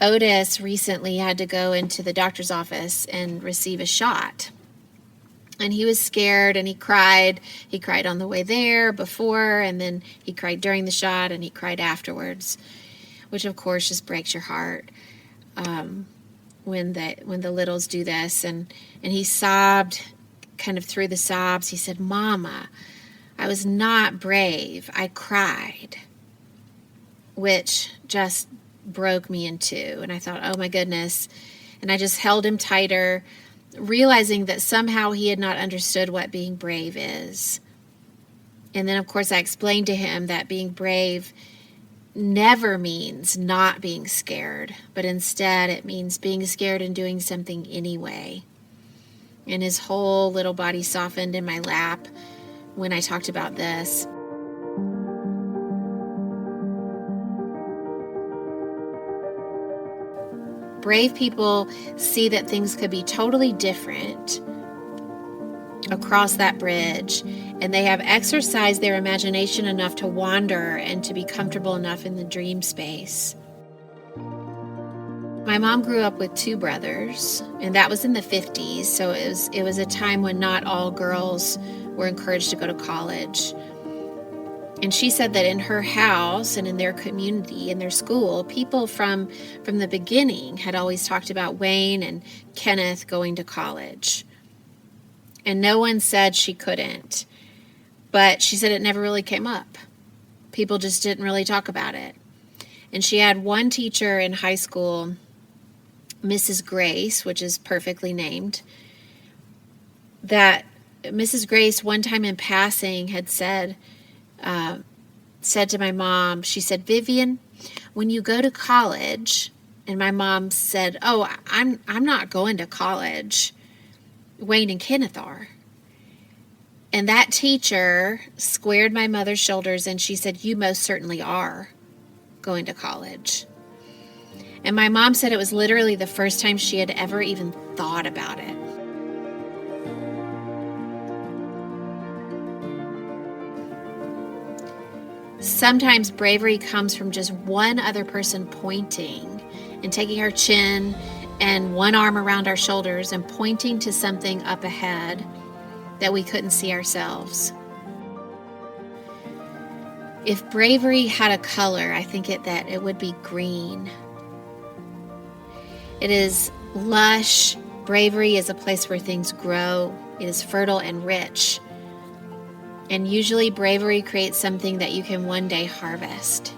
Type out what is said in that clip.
Otis recently had to go into the doctor's office and receive a shot. And he was scared and he cried. He cried on the way there, before, and then he cried during the shot, and he cried afterwards, which of course just breaks your heart when the littles do this. And he sobbed kind of through the sobs. He said, "Mama, I was not brave. I cried," which just broke me in two. And I thought, oh my goodness. And I just held him tighter, realizing that somehow he had not understood what being brave is. And then, of course, I explained to him that being brave never means not being scared, but instead it means being scared and doing something anyway. And his whole little body softened in my lap when I talked about this. Brave people see that things could be totally different across that bridge, and they have exercised their imagination enough to wander and to be comfortable enough in the dream space. My mom grew up with two brothers, and that was in the 50s, so it was a time when not all girls were encouraged to go to college. And she said that in her house and in their community, in their school, people from the beginning had always talked about Wayne and Kenneth going to college. And no one said she couldn't. But she said it never really came up. People just didn't really talk about it. And she had one teacher in high school, Mrs. Grace, which is perfectly named, that Mrs. Grace one time in passing had said to my mom, she said, "Vivian, when you go to college," and my mom said, "Oh, I'm not going to college. Wayne and Kenneth are." And that teacher squared my mother's shoulders and she said, "You most certainly are going to college." And my mom said it was literally the first time she had ever even thought about it. Sometimes bravery comes from just one other person pointing and taking our chin and one arm around our shoulders and pointing to something up ahead that we couldn't see ourselves. If bravery had a color, I think that it would be green. It is lush. Bravery is a place where things grow. It is fertile and rich. And usually bravery creates something that you can one day harvest.